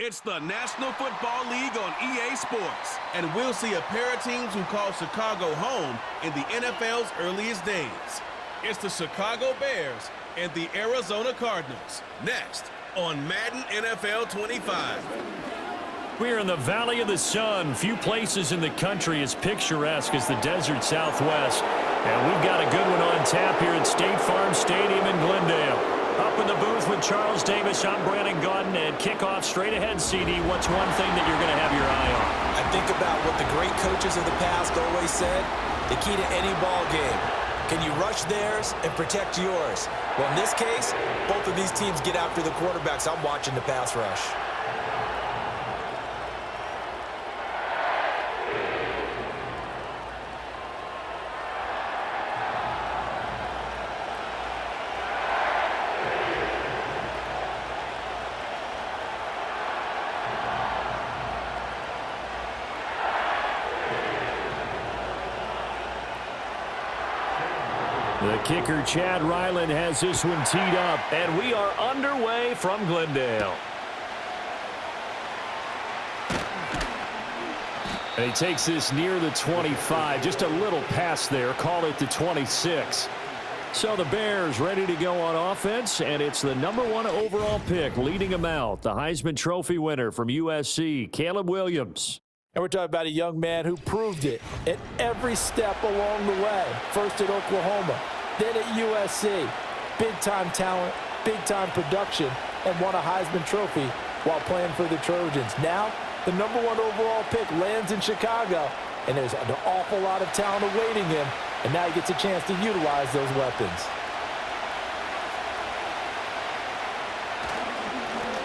It's the National Football League on EA Sports. And we'll see a pair of teams who call Chicago home in the NFL's earliest days. It's the Chicago Bears and the Arizona Cardinals. Next on Madden NFL 25. We're in the Valley of the Sun. Few places in the country as picturesque as the desert Southwest. And we've got a good one on tap here at State Farm Stadium in Glendale. Up in the booth with Charles Davis, I'm Brandon Gaudin, and kickoff straight ahead, CD. What's one thing that you're going to have your eye on? I think about what the great coaches of the past always said. The key to any ball game. Can you rush theirs and protect yours? Well, in this case, both of these teams get after the quarterbacks. I'm watching the pass rush. The kicker, Chad Ryland, has this one teed up, and we are underway from Glendale. And he takes this near the 25, just a little pass there, call it the 26. So the Bears ready to go on offense, and it's the #1 overall pick leading them out, the Heisman Trophy winner from USC, Caleb Williams. And we're talking about a young man who proved it at every step along the way. First at Oklahoma, then at USC. Big-time talent, big-time production, and won a Heisman Trophy while playing for the Trojans. Now, the #1 overall pick lands in Chicago, and there's an awful lot of talent awaiting him, and now he gets a chance to utilize those weapons.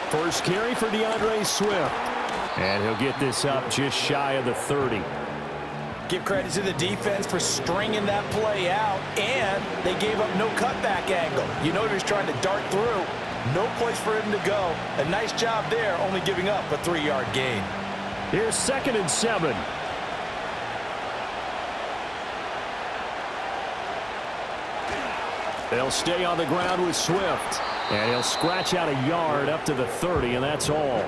First carry for DeAndre Swift. And he'll get this up just shy of the 30. Give credit to the defense for stringing that play out, and they gave up no cutback angle. You know he was trying to dart through. No place for him to go. A nice job there, only giving up a 3-yard gain. Here's 2nd and 7. They'll stay on the ground with Swift. And he'll scratch out a yard up to the 30, and that's all.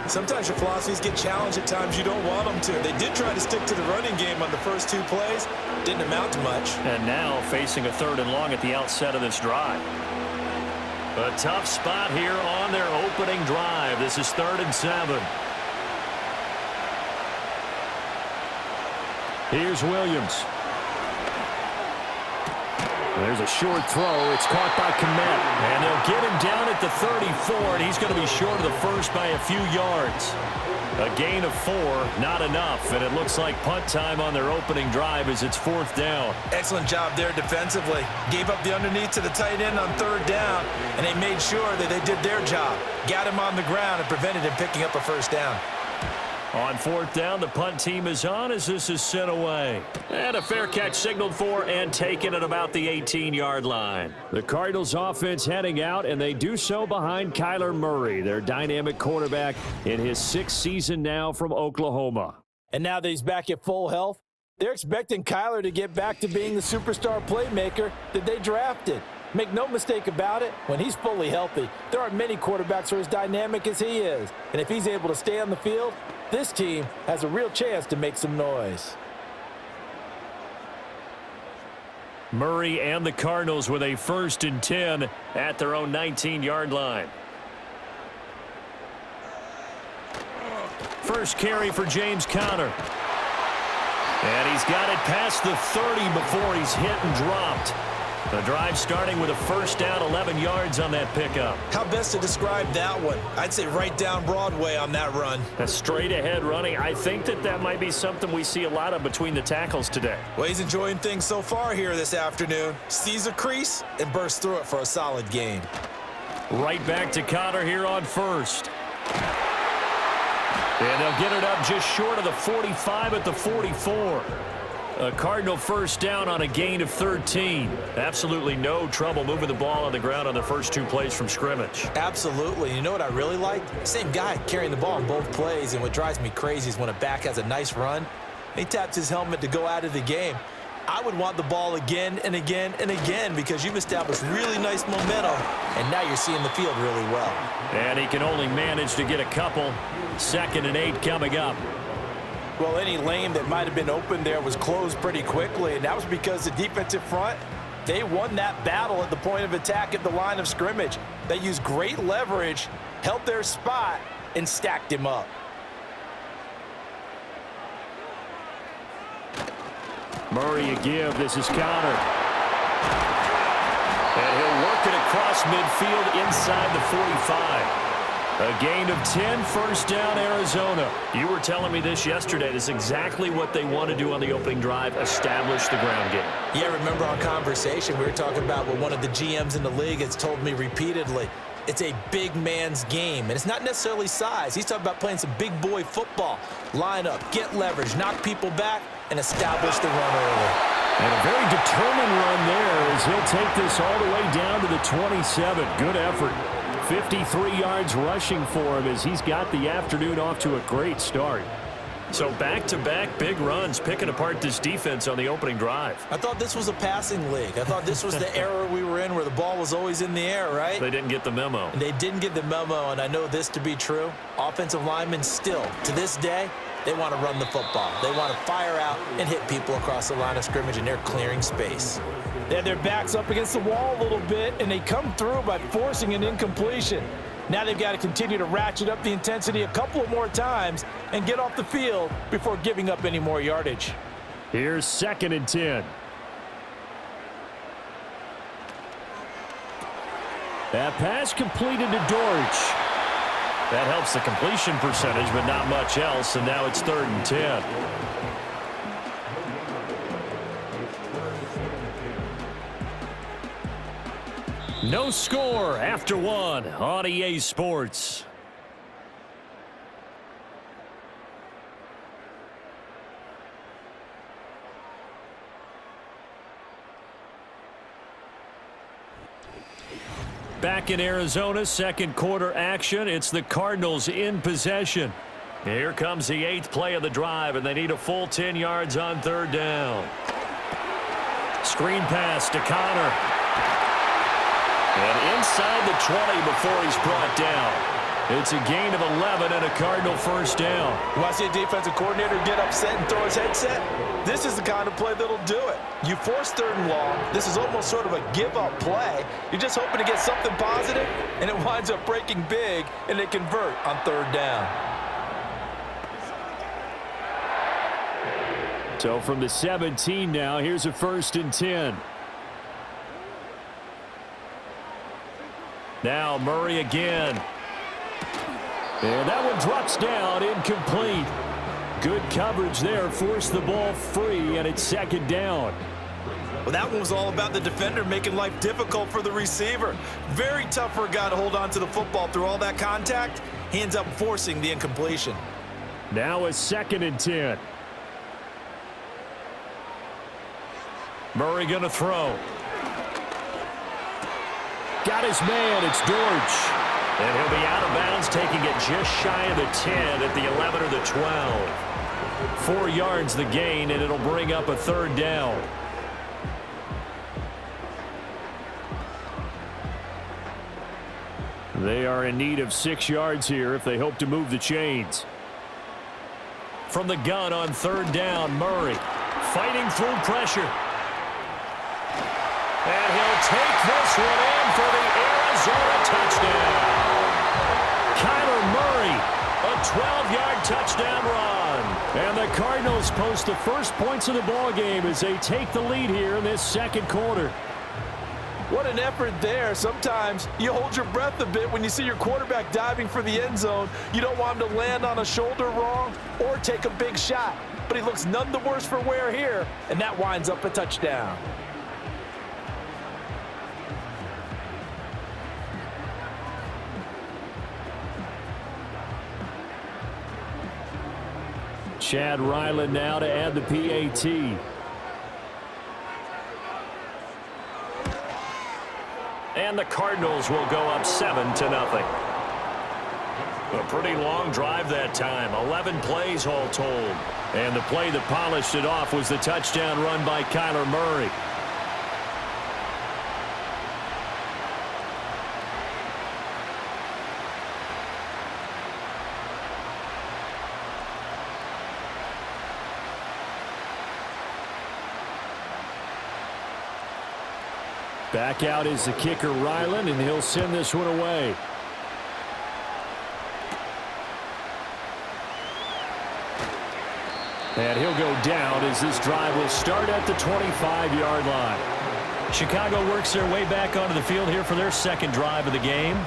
Sometimes your philosophies get challenged at times you don't want them to. They did try to stick to the running game on the first 2 plays. Didn't amount to much. And now facing a 3rd and long at the outset of this drive. A tough spot here on their opening drive. This is 3rd and 7. Here's Williams. There's a short throw. It's caught by Kmet. And they'll get him down at the 34, and he's going to be short of the first by a few yards. A gain of 4, not enough, and it looks like punt time on their opening drive as it's 4th down. Excellent job there defensively. Gave up the underneath to the tight end on 3rd down, and they made sure that they did their job. Got him on the ground and prevented him picking up a 1st down. On 4th down, the punt team is on as this is sent away. And a fair catch signaled for and taken at about the 18-yard line. The Cardinals offense heading out, and they do so behind Kyler Murray, their dynamic quarterback in his 6th season now from Oklahoma. And now that he's back at full health, they're expecting Kyler to get back to being the superstar playmaker that they drafted. Make no mistake about it, when he's fully healthy, there aren't many quarterbacks who are as dynamic as he is. And if he's able to stay on the field, this team has a real chance to make some noise. Murray and the Cardinals with a 1st and 10 at their own 19-yard line. First carry for James Conner. And he's got it past the 30 before he's hit and dropped. The drive starting with a 1st down, 11 yards on that pickup. How best to describe that one? I'd say right down Broadway on that run. A straight ahead running. I think that might be something we see a lot of between the tackles today. Well, he's enjoying things so far here this afternoon. Sees a crease and bursts through it for a solid gain. Right back to Conner here on 1st. And they'll get it up just short of the 45 at the 44. A Cardinal 1st down on a gain of 13. Absolutely no trouble moving the ball on the ground on the first 2 plays from scrimmage. Absolutely. You know what I really like? Same guy carrying the ball in both plays, and what drives me crazy is when a back has a nice run, he taps his helmet to go out of the game. I would want the ball again and again and again because you've established really nice momentum, and now you're seeing the field really well. And he can only manage to get a couple. 2nd and 8 coming up. Well, any lane that might have been open there was closed pretty quickly, and that was because the defensive front, they won that battle at the point of attack at the line of scrimmage. They used great leverage, held their spot, and stacked him up. Murray a give. This is countered. And he'll work it across midfield inside the 45. A gain of 10, first down, Arizona. You were telling me this yesterday. This is exactly what they want to do on the opening drive, establish the ground game. Yeah, remember our conversation? We were talking about what one of the GMs in the league has told me repeatedly. It's a big man's game, and it's not necessarily size. He's talking about playing some big boy football. Line up, get leverage, knock people back, and establish the run early. And a very determined run there as he'll take this all the way down to the 27. Good effort. 53 yards rushing for him as he's got the afternoon off to a great start. So back-to-back big runs, picking apart this defense on the opening drive. I thought this was a passing league. I thought this was the era we were in where the ball was always in the air, right? They didn't get the memo. And they didn't get the memo, and I know this to be true. Offensive linemen still, to this day, they want to run the football. They want to fire out and hit people across the line of scrimmage, and they're clearing space. They had their backs up against the wall a little bit, and they come through by forcing an incompletion. Now they've got to continue to ratchet up the intensity a couple of more times and get off the field before giving up any more yardage. Here's 2nd and 10. That pass completed to Dortch. That helps the completion percentage, but not much else, and now it's 3rd and 10. No score after 1 on EA Sports. Back in Arizona, 2nd quarter action. It's the Cardinals in possession. Here comes the 8th play of the drive, and they need a full 10 yards on 3rd down. Screen pass to Connor. And inside the 20 before he's brought down. It's a gain of 11 and a Cardinal first down. You want to see a defensive coordinator get upset and throw his headset? This is the kind of play that'll do it. You force 3rd and long. This is almost sort of a give-up play. You're just hoping to get something positive, and it winds up breaking big, and they convert on 3rd down. So from the 17 now, here's a 1st and 10. Now Murray again. And that one drops down, incomplete. Good coverage there, forced the ball free, and it's 2nd down. Well, that one was all about the defender making life difficult for the receiver. Very tough for a guy to hold on to the football through all that contact. He ends up forcing the incompletion. Now a 2nd and 10. Murray going to throw. Got his man, it's Dortch. And he'll be out of bounds, taking it just shy of the 10 at the 11 or the 12. 4 yards the gain, and it'll bring up a 3rd down. They are in need of 6 yards here if they hope to move the chains. From the gun on 3rd down, Murray fighting through pressure. And he'll take this one in for the Arizona touchdown. Kyler Murray, a 12-yard touchdown run. And the Cardinals post the first points of the ball game as they take the lead here in this 2nd quarter. What an effort there. Sometimes you hold your breath a bit when you see your quarterback diving for the end zone. You don't want him to land on a shoulder wrong or take a big shot. But he looks none the worse for wear here, and that winds up a touchdown. Chad Ryland now to add the PAT. And the Cardinals will go up 7-0. A pretty long drive that time, 11 plays all told. And the play that polished it off was the touchdown run by Kyler Murray. Back out is the kicker, Ryland, and he'll send this one away. And he'll go down as this drive will start at the 25-yard line. Chicago works their way back onto the field here for their second drive of the game.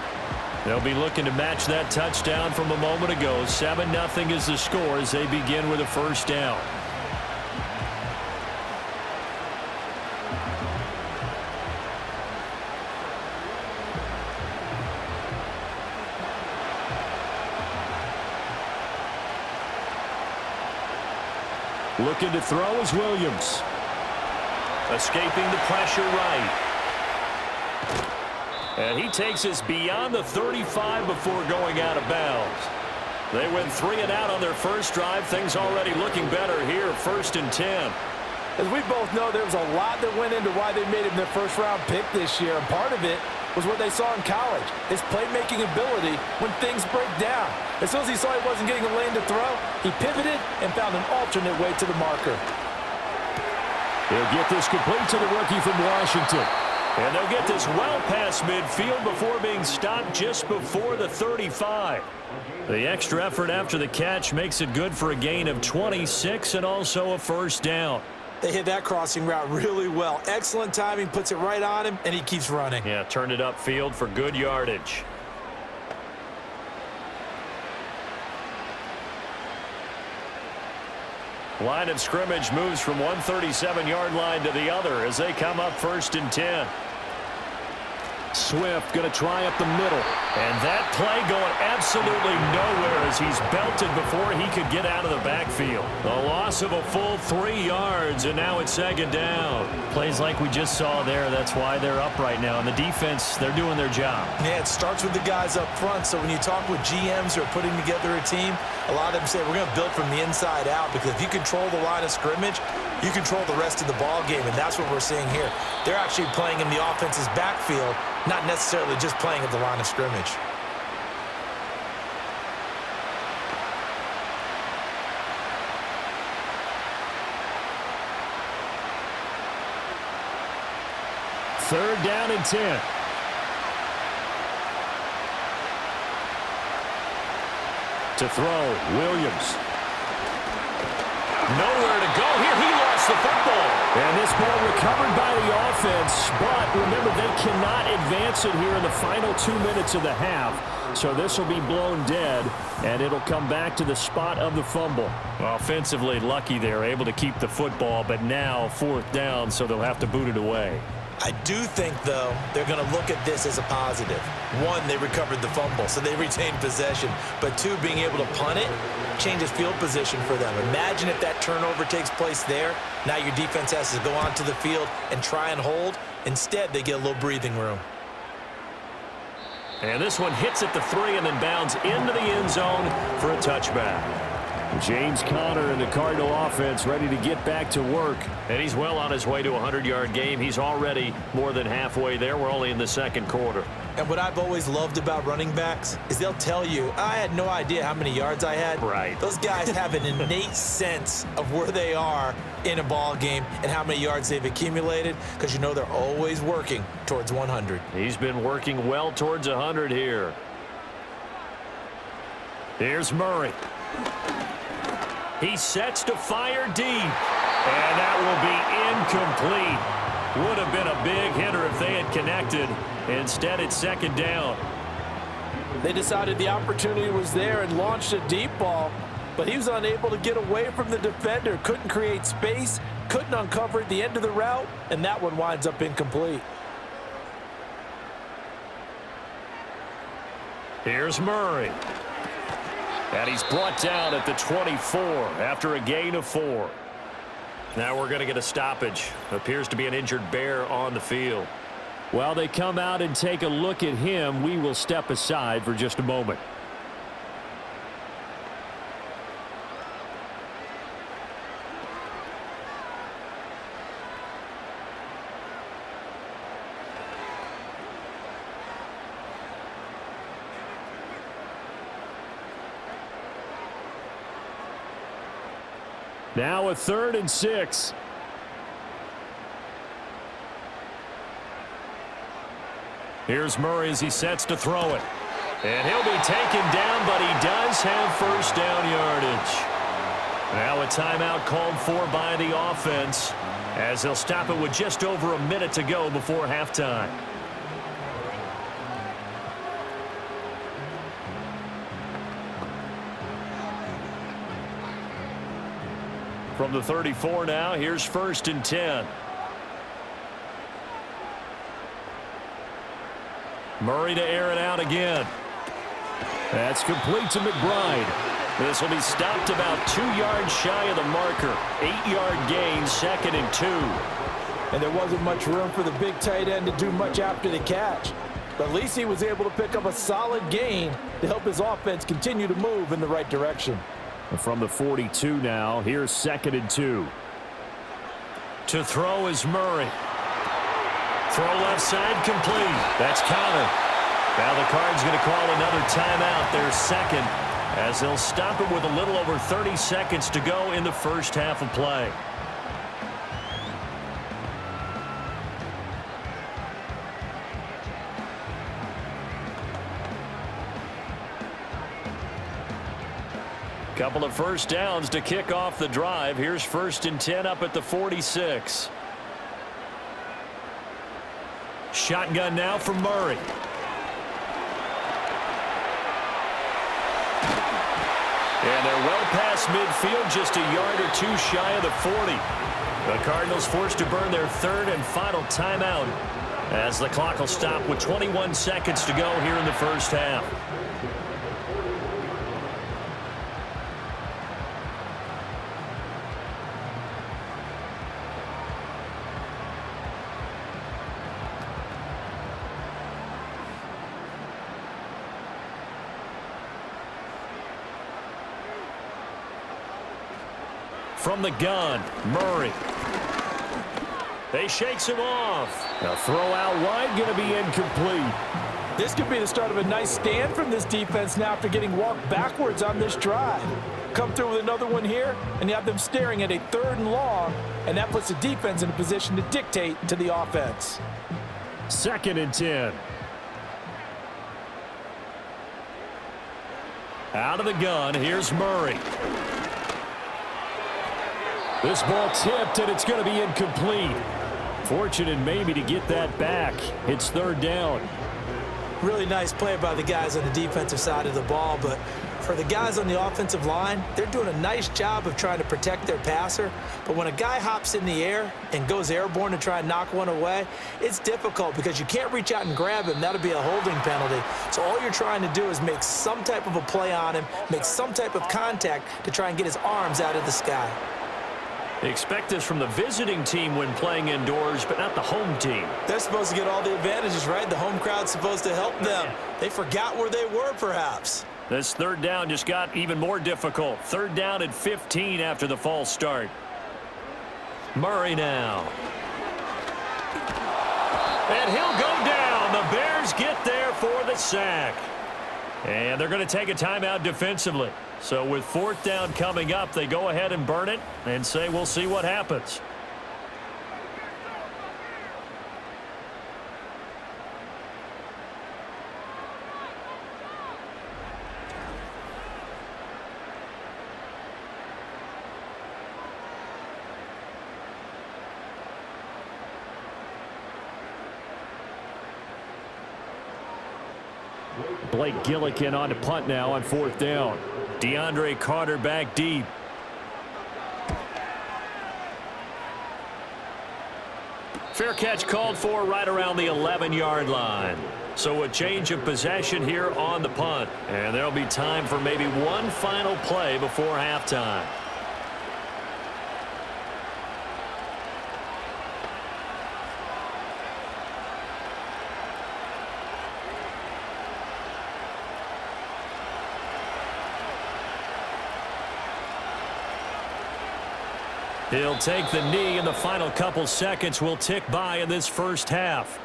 They'll be looking to match that touchdown from a moment ago. 7-0 is the score as they begin with a first down. Looking to throw is Williams. Escaping the pressure right. And he takes us beyond the 35 before going out of bounds. They went 3 and out on their first drive. Things already looking better here, 1st and 10. As we both know, there was a lot that went into why they made him their first-round pick this year, and part of it was what they saw in college, his playmaking ability when things break down. As soon as he saw he wasn't getting a lane to throw, he pivoted and found an alternate way to the marker. He'll get this complete to the rookie from Washington. And they'll get this well past midfield before being stopped just before the 35. The extra effort after the catch makes it good for a gain of 26 and also a first down. They hit that crossing route really well. Excellent timing, puts it right on him, and he keeps running. Yeah, turned it upfield for good yardage. Line of scrimmage moves from one 37-yard line to the other as they come up 1st and 10. Swift going to try up the middle. And that play going absolutely nowhere as he's belted before he could get out of the backfield. A loss of a full 3 yards, and now it's 2nd down. Plays like we just saw there. That's why they're up right now. And the defense, they're doing their job. Yeah, it starts with the guys up front. So when you talk with GMs who are putting together a team, a lot of them say we're going to build from the inside out, because if you control the line of scrimmage, you control the rest of the ball game, and that's what we're seeing here. They're actually playing in the offense's backfield, not necessarily just playing at the line of scrimmage. Third down and 10. To throw, Williams. Nowhere to go here. He lost the football. And this ball recovered by the offense. But remember, they cannot advance it here in the final 2 minutes of the half. So this will be blown dead, and it'll come back to the spot of the fumble. Offensively lucky they're able to keep the football, but now 4th down, so they'll have to boot it away. I do think, though, they're going to look at this as a positive. 1, they recovered the fumble, so they retained possession. But 2, being able to punt it changes field position for them. Imagine if that turnover takes place there. Now your defense has to go onto the field and try and hold. Instead, they get a little breathing room. And this one hits at the 3 and then bounds into the end zone for a touchback. James Conner and the Cardinal offense ready to get back to work. And he's well on his way to a 100-yard game. He's already more than halfway there. We're only in the 2nd quarter. And what I've always loved about running backs is they'll tell you, I had no idea how many yards I had. Right. Those guys have an innate sense of where they are in a ball game and how many yards they've accumulated, because you know they're always working towards 100. He's been working well towards 100 here. Here's Murray. He sets to fire deep, and that will be incomplete. Would have been a big hitter if they had connected. Instead, it's 2nd down. They decided the opportunity was there and launched a deep ball, but he was unable to get away from the defender, couldn't create space, couldn't uncover at the end of the route, and that one winds up incomplete. Here's Murray. And he's brought down at the 24 after a gain of 4. Now we're going to get a stoppage. Appears to be an injured Bear on the field. While they come out and take a look at him, we will step aside for just a moment. Now a 3rd and 6. Here's Murray as he sets to throw it. And he'll be taken down, but he does have first down yardage. Now a timeout called for by the offense as they'll stop it with just over a minute to go before halftime. From the 34 now, here's 1st and 10. Murray to air it out again. That's complete to McBride. This will be stopped about 2 yards shy of the marker. 8-yard gain, 2nd and 2. And there wasn't much room for the big tight end to do much after the catch. But at least he was able to pick up a solid gain to help his offense continue to move in the right direction. From the 42 now, here's 2nd and 2. To throw is Murray. Throw left side complete. That's Connor. Now the Cards going to call another timeout, their 2nd, as they'll stop it with a little over 30 seconds to go in the first half of play. Couple of first downs to kick off the drive. Here's 1st and 10 up at the 46. Shotgun now from Murray. And they're well past midfield, just a yard or 2 shy of the 40. The Cardinals forced to burn their 3rd and final timeout as the clock will stop with 21 seconds to go here in the first half. From the gun, Murray. They shakes him off. A throw out wide, going to be incomplete. This could be the start of a nice stand from this defense now after getting walked backwards on this drive. Come through with another one here, and you have them staring at a 3rd and long, and that puts the defense in a position to dictate to the offense. 2nd and 10. Out of the gun, here's Murray. This ball tipped, and it's going to be incomplete. Fortunate maybe to get that back. It's 3rd down. Really nice play by the guys on the defensive side of the ball, but for the guys on the offensive line, they're doing a nice job of trying to protect their passer. But when a guy hops in the air and goes airborne to try and knock one away, it's difficult because you can't reach out and grab him. That'll be a holding penalty. So all you're trying to do is make some type of a play on him, make some type of contact to try and get his arms out of the sky. Expect this from the visiting team when playing indoors, but not the home team. They're supposed to get all the advantages, right? The home crowd's supposed to help them. They forgot where they were, perhaps. This 3rd down just got even more difficult. 3rd down at 15 after the false start. Murray now. And he'll go down. The Bears get there for the sack. And they're going to take a timeout defensively. So with 4th down coming up, they go ahead and burn it and say we'll see what happens. Blake Gillikin on to punt now on 4th down. DeAndre Carter back deep. Fair catch called for right around the 11-yard line. So a change of possession here on the punt. And there'll be time for maybe one final play before halftime. He'll take the knee, and the final couple seconds will tick by in this first half.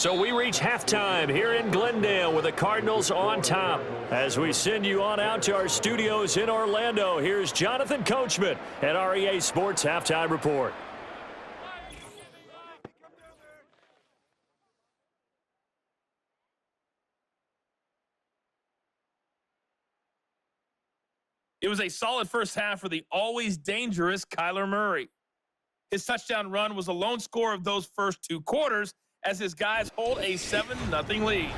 So we reach halftime here in Glendale with the Cardinals on top. As we send you on out to our studios in Orlando, here's Jonathan Coachman at REA Sports Halftime Report. It was a solid first half for the always dangerous Kyler Murray. His touchdown run was the lone score of those first two quarters as his guys hold a 7-0 lead.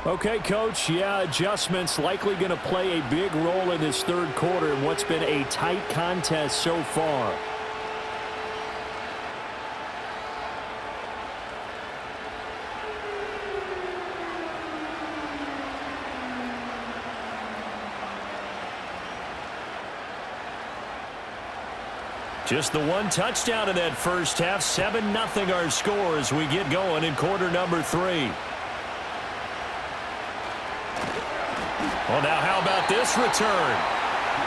Okay, Coach, adjustments likely going to play a big role in this third quarter in what's been a tight contest so far. Just the one touchdown in that first half. 7-0 our score as we get going in quarter number 3. Well, now how about this return?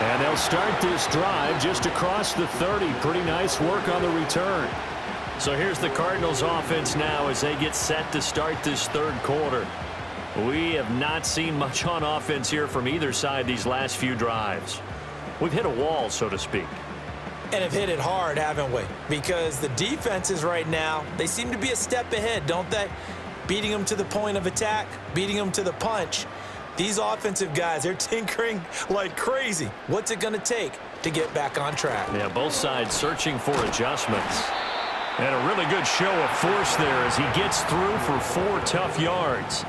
And they'll start this drive just across the 30. Pretty nice work on the return. So here's the Cardinals offense now as they get set to start this third quarter. We have not seen much on offense here from either side these last few drives. We've hit a wall, so to speak. And have hit it hard, haven't we? Because the defenses right now, they seem to be a step ahead, don't they? Beating them to the point of attack, beating them to the punch. These offensive guys, they're tinkering like crazy. What's it going to take to get back on track? Yeah, both sides searching for adjustments. And a really good show of force there as he gets through for 4 tough yards.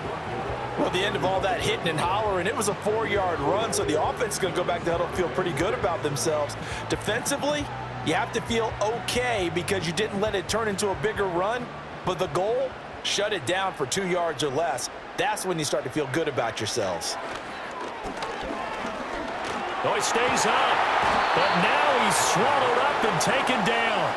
Well, the end of all that hitting and hollering, it was a 4-yard run, so the offense is going to go back to huddle, feel pretty good about themselves. Defensively, you have to feel okay because you didn't let it turn into a bigger run, but the goal, shut it down for 2 yards or less. That's when you start to feel good about yourselves. Oh, he stays up, but now he's swallowed up and taken down.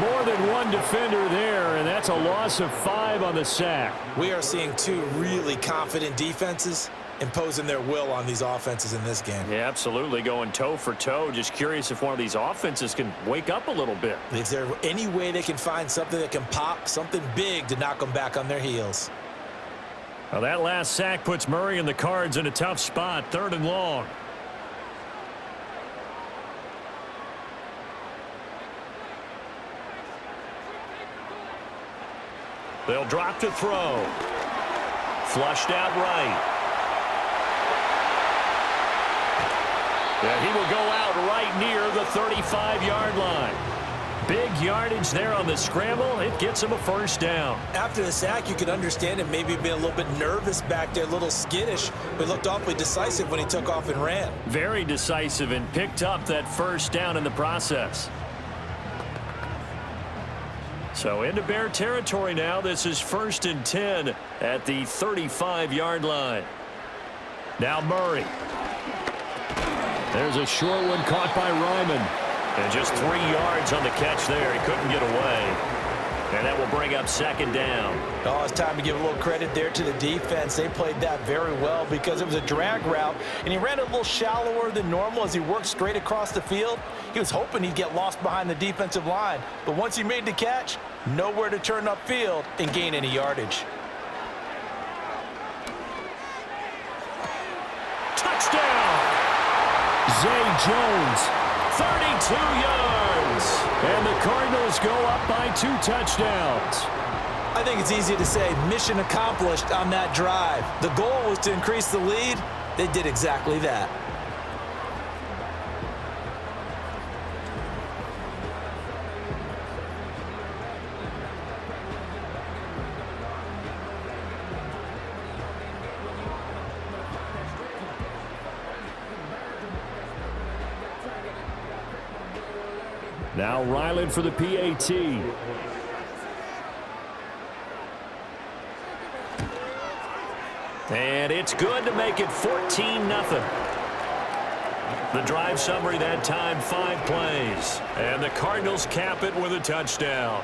More than one defender there, and that's a loss of 5 on the sack. We are seeing 2 really confident defenses imposing their will on these offenses in this game. Yeah, absolutely, going toe for toe. Just curious if one of these offenses can wake up a little bit. Is there any way they can find something that can pop, something big to knock them back on their heels? Well, that last sack puts Murray and the Cards in a tough spot, 3rd and long. They'll drop to throw. Flushed out right. And he will go out right near the 35-yard line. Big yardage there on the scramble. It gets him a first down. After the sack, you could understand him maybe being a little bit nervous back there, a little skittish, but looked awfully decisive when he took off and ran. Very decisive and picked up that first down in the process. So into Bear territory now. This is 1st and 10 at the 35-yard line. Now Murray. There's a short one caught by Ryman. And just 3 yards on the catch there. He couldn't get away. And that will bring up 2nd down. Oh, it's time to give a little credit there to the defense. They played that very well because it was a drag route, and he ran a little shallower than normal as he worked straight across the field. He was hoping he'd get lost behind the defensive line, but once he made the catch, nowhere to turn upfield and gain any yardage. Touchdown! Zay Jones, 32 yards. And the Cardinals go up by 2 touchdowns. I think it's easy to say mission accomplished on that drive. The goal was to increase the lead. They did exactly that. Now Ryland for the PAT. And it's good to make it 14-0. The drive summary that time, 5 plays. And the Cardinals cap it with a touchdown.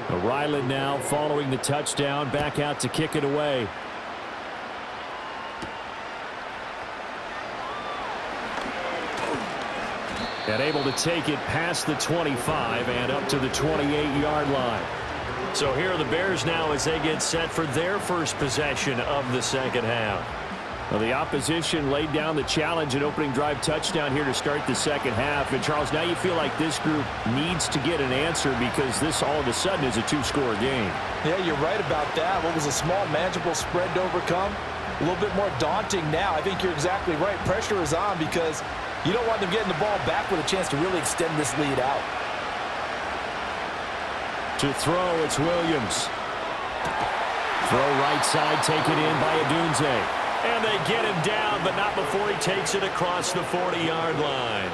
Ryland now following the touchdown, back out to kick it away. And able to take it past the 25 and up to the 28-yard line. So here are the Bears now as they get set for their first possession of the second half. Well, the opposition laid down the challenge and opening drive touchdown here to start the second half. And, Charles, now you feel like this group needs to get an answer because this all of a sudden is a two-score game. Yeah, you're right about that. What was a small, manageable spread to overcome? A little bit more daunting now. I think you're exactly right. Pressure is on because you don't want them getting the ball back with a chance to really extend this lead out. To throw, it's Williams. Throw right side, taken in by Adunze. And they get him down, but not before he takes it across the 40-yard line.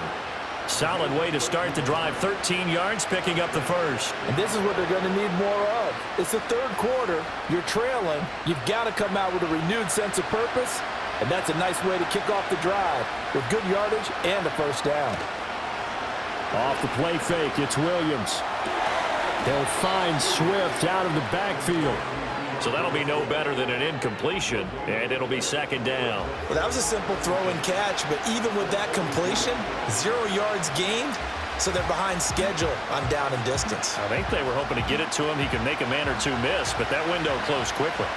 Solid way to start the drive. 13 yards, picking up the first. And this is what they're going to need more of. It's the third quarter. You're trailing. You've got to come out with a renewed sense of purpose. And that's a nice way to kick off the drive with good yardage and a first down. Off the play fake, it's Williams. They'll find Swift out of the backfield. So that'll be no better than an incompletion, and it'll be second down. Well, that was a simple throw and catch, but even with that completion, 0 yards gained, so they're behind schedule on down and distance. I think they were hoping to get it to him. He could make a man or two miss, but that window closed quickly.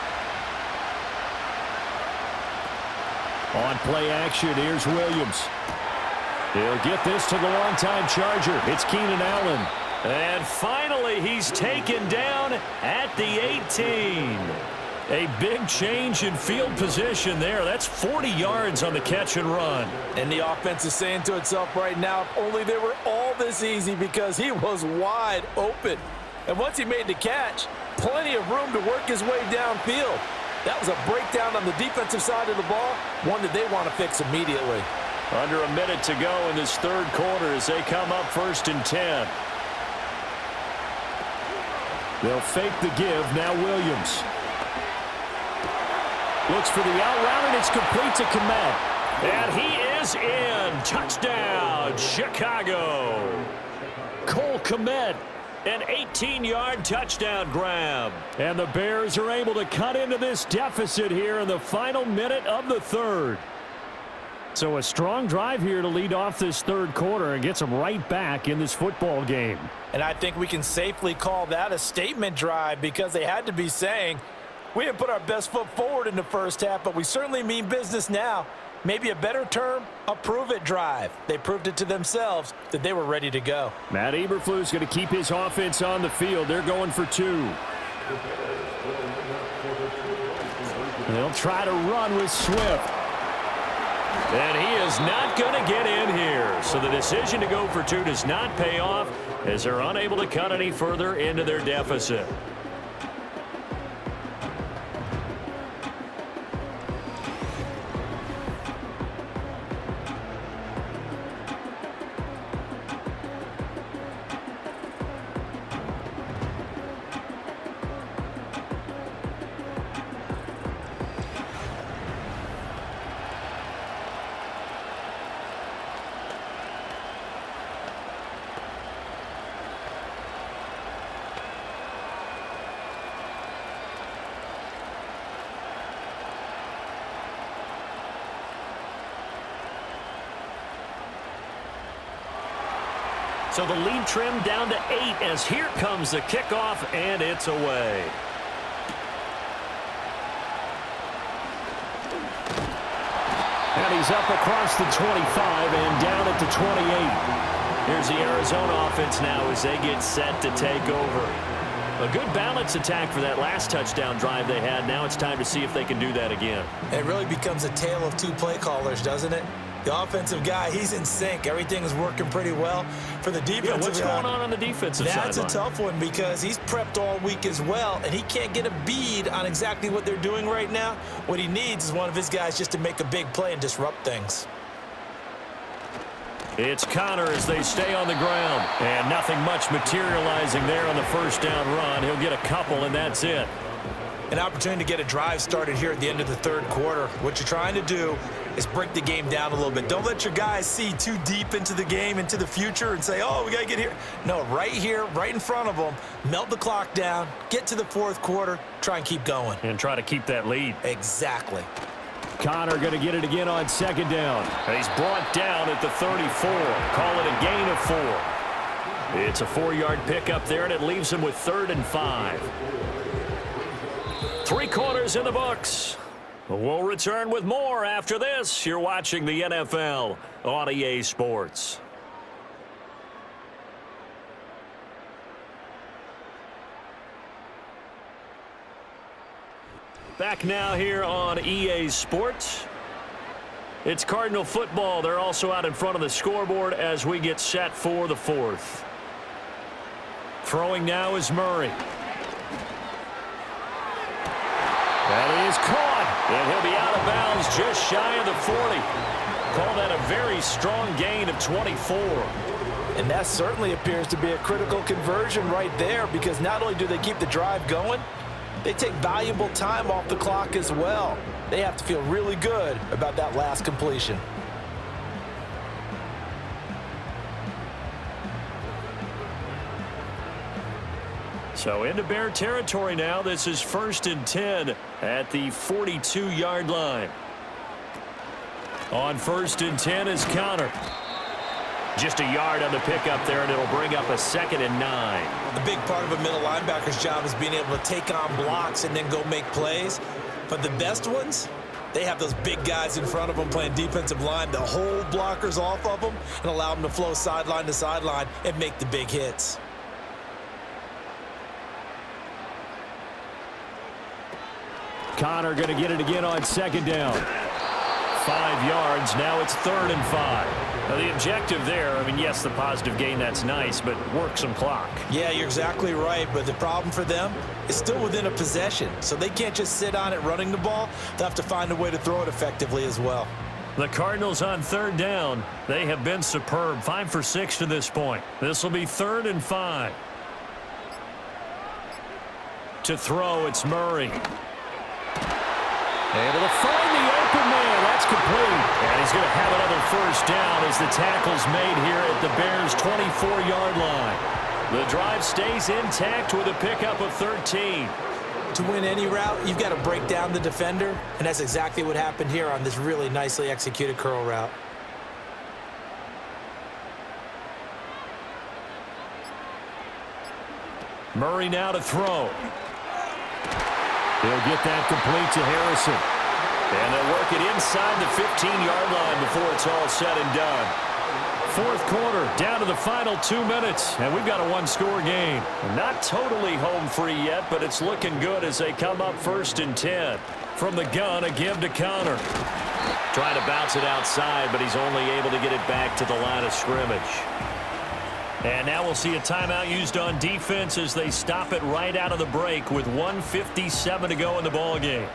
On play action, here's Williams. He'll get this to the longtime Charger. It's Keenan Allen. And finally, he's taken down at the 18. A big change in field position there. That's 40 yards on the catch and run. And the offense is saying to itself right now, if only they were all this easy, because he was wide open. And once he made the catch, plenty of room to work his way downfield. That was a breakdown on the defensive side of the ball, one that they want to fix immediately. Under a minute to go in this third quarter as they come up 1st and 10. They'll fake the give. Now Williams. Looks for the out route, and it's complete to Kmet. And he is in. Touchdown, Chicago. Cole Kmet, an 18-yard touchdown grab. And the Bears are able to cut into this deficit here in the final minute of the third. So a strong drive here to lead off this third quarter and gets them right back in this football game. And I think we can safely call that a statement drive, because they had to be saying, we didn't put our best foot forward in the first half, but we certainly mean business now. Maybe a better term, a prove-it drive. They proved it to themselves that they were ready to go. Matt Eberflus going to keep his offense on the field. They're going for 2. They'll try to run with Swift. And he is not going to get in here. So the decision to go for 2 does not pay off as they're unable to cut any further into their deficit. So the lead trimmed down to 8 as here comes the kickoff, and it's away. And he's up across the 25 and down at the 28. Here's the Arizona offense now as they get set to take over. A good balance attack for that last touchdown drive they had. Now it's time to see if they can do that again. It really becomes a tale of 2 play callers, doesn't it? The offensive guy, he's in sync. Everything is working pretty well. For the defensive what's going on the defensive side? That's a tough one, because he's prepped all week as well, and he can't get a bead on exactly what they're doing right now. What he needs is one of his guys just to make a big play and disrupt things. It's Connor as they stay on the ground. And nothing much materializing there on the first down run. He'll get a couple, and that's it. An opportunity to get a drive started here at the end of the third quarter. What you're trying to do is break the game down a little bit. Don't let your guys see too deep into the game, into the future, and say, oh, we got to get here. No, right here, right in front of them, melt the clock down, get to the fourth quarter, try and keep going. And try to keep that lead. Exactly. Connor going to get it again on second down. And he's brought down at the 34. Call it a gain of 4. It's a 4-yard pickup there, and it leaves him with 3rd and 5. 3 quarters in the books. We'll return with more after this. You're watching the NFL on EA Sports. Back now here on EA Sports. It's Cardinal football. They're also out in front of the scoreboard as we get set for the 4th. Throwing now is Murray. That is caught, and he'll be out of bounds just shy of the 40. Call that a very strong gain of 24. And that certainly appears to be a critical conversion right there, because not only do they keep the drive going, they take valuable time off the clock as well. They have to feel really good about that last completion. So into Bear territory now. This is 1st and 10 at the 42-yard line. On 1st and 10 is Connor. Just a yard on the pickup there, and it'll bring up a 2nd and 9. A big part of a middle linebacker's job is being able to take on blocks and then go make plays. But the best ones, they have those big guys in front of them playing defensive line to hold blockers off of them and allow them to flow sideline to sideline and make the big hits. Connor going to get it again on 2nd down. 5 yards. Now it's 3rd and 5. Now the objective there, I mean, yes, the positive gain, that's nice, but work some clock. Yeah, you're exactly right, but the problem for them is still within a possession, so they can't just sit on it running the ball. They'll have to find a way to throw it effectively as well. The Cardinals on 3rd down. They have been superb. 5 for 6 to this point. This will be 3rd and 5. To throw, it's Murray. Able to find the open man. That's complete. And he's going to have another 1st down as the tackle's made here at the Bears' 24-yard line. The drive stays intact with a pickup of 13. To win any route, you've got to break down the defender, and that's exactly what happened here on this really nicely executed curl route. Murray now to throw. He'll get that complete to Harrison. And they'll work it inside the 15-yard line before it's all said and done. 4th quarter, down to the final 2 minutes, and we've got a 1-score game. Not totally home free yet, but it's looking good as they come up 1st and 10. From the gun, a give to Connor. Trying to bounce it outside, but he's only able to get it back to the line of scrimmage. And now we'll see a timeout used on defense as they stop it right out of the break with 1:57 to go in the ballgame.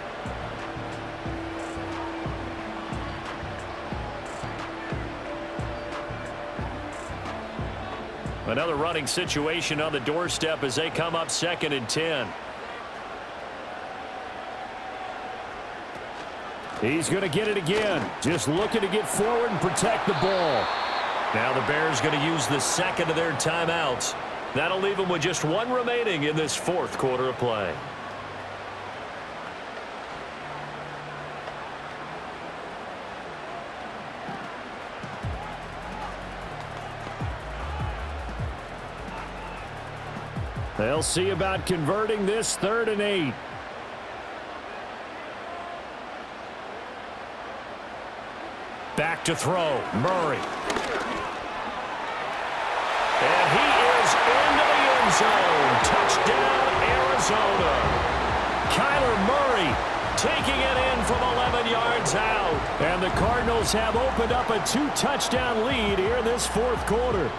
Another running situation on the doorstep as they come up 2nd and 10. He's going to get it again. Just looking to get forward and protect the ball. Now the Bears going to use the 2nd of their timeouts. That'll leave them with just 1 remaining in this 4th quarter of play. They'll see about converting this 3rd and 8. Back to throw, Murray. And he is into the end zone. Touchdown, Arizona. Kyler Murray taking it in from 11 yards out. And the Cardinals have opened up a 2-touchdown lead here in this 4th quarter.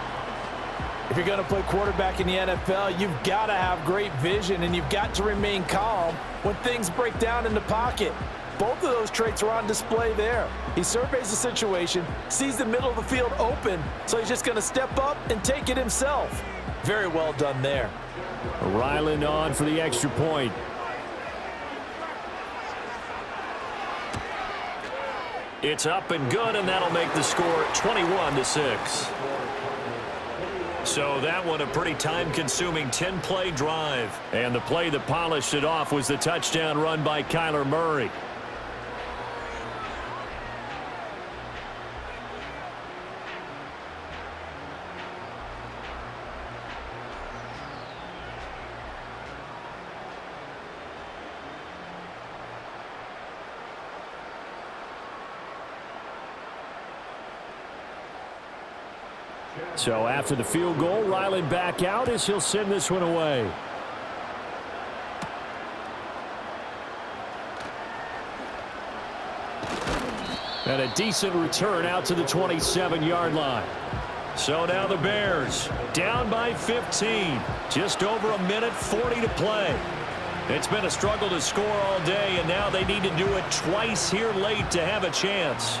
If you're going to play quarterback in the NFL, you've got to have great vision, and you've got to remain calm when things break down in the pocket. Both of those traits are on display there. He surveys the situation, sees the middle of the field open, so he's just going to step up and take it himself. Very well done there. Ryland on for the extra point. It's up and good, and that'll make the score 21-6. So that one a pretty time-consuming 10-play drive. And the play that polished it off was the touchdown run by Kyler Murray. So after the field goal, Ryland back out as he'll send this one away. And a decent return out to the 27-yard line. So now the Bears down by 15. Just over a minute 40 to play. It's been a struggle to score all day, and now they need to do it twice here late to have a chance.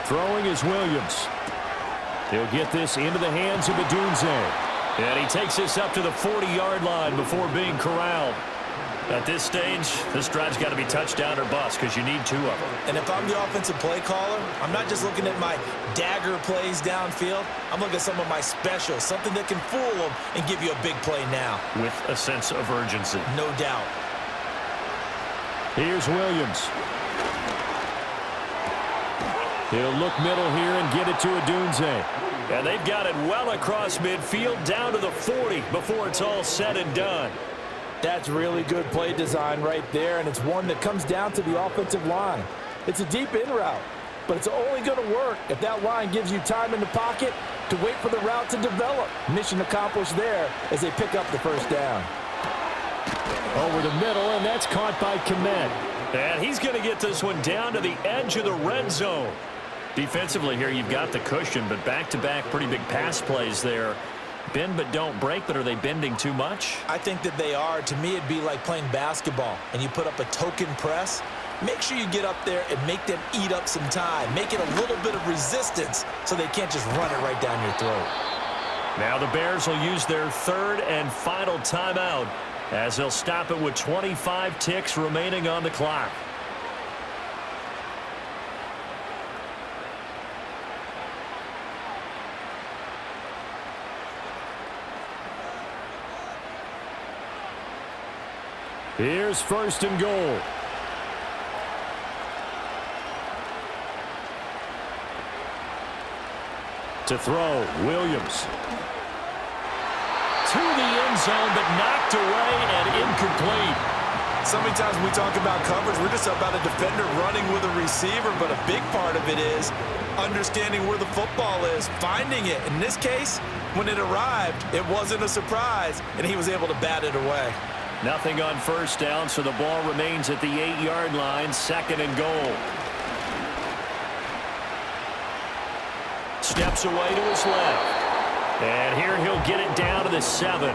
Throwing is Williams. He'll get this into the hands of Adunze. And he takes this up to the 40-yard line before being corralled. At this stage, this drive's got to be touchdown or bust because you need two of them. And if I'm the offensive play caller, I'm not just looking at my dagger plays downfield. I'm looking at some of my specials, something that can fool them and give you a big play now. With a sense of urgency. No doubt. Here's Williams. He'll look middle here and get it to Adunze. And they've got it well across midfield down to the 40 before it's all said and done. That's really good play design right there, and it's one that comes down to the offensive line. It's a deep in route, but it's only going to work if that line gives you time in the pocket to wait for the route to develop. Mission accomplished there as they pick up the first down. Over the middle, and that's caught by Kmet. And he's going to get this one down to the edge of the red zone. Defensively here, you've got the cushion, but back-to-back pretty big pass plays there. Bend but don't break, but are they bending too much? I think that they are. To me, it'd be like playing basketball, and you put up a token press. Make sure you get up there and make them eat up some time. Make it a little bit of resistance so they can't just run it right down your throat. Now the Bears will use their third and final timeout as they'll stop it with 25 ticks remaining on the clock. Here's first and goal. To throw, Williams. To the end zone, but knocked away and incomplete. So many times when we talk about coverage, we're just about a defender running with a receiver, but a big part of it is understanding where the football is, finding it. In this case, when it arrived, it wasn't a surprise, and he was able to bat it away. Nothing on first down, so the ball remains at the 8-yard line, second and goal. Steps away to his left. And here he'll get it down to the 7.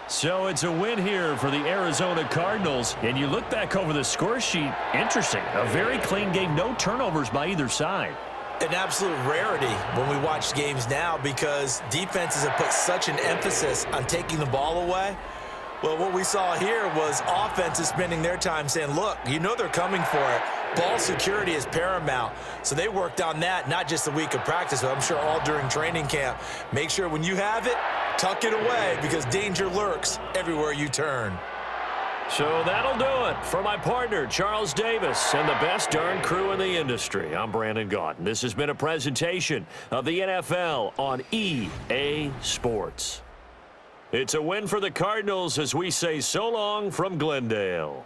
So it's a win here for the Arizona Cardinals. And you look back over the score sheet, interesting. A very clean game, no turnovers by either side. An absolute rarity when we watch games now because defenses have put such an emphasis on taking the ball away. Well, what we saw here was offenses spending their time saying, look, you know they're coming for it. Ball security is paramount. So they worked on that, not just a week of practice, but I'm sure all during training camp. Make sure when you have it, tuck it away because danger lurks everywhere you turn. So that'll do it for my partner, Charles Davis, and the best darn crew in the industry. I'm Brandon Gaudin. This has been a presentation of the NFL on EA Sports. It's a win for the Cardinals as we say so long from Glendale.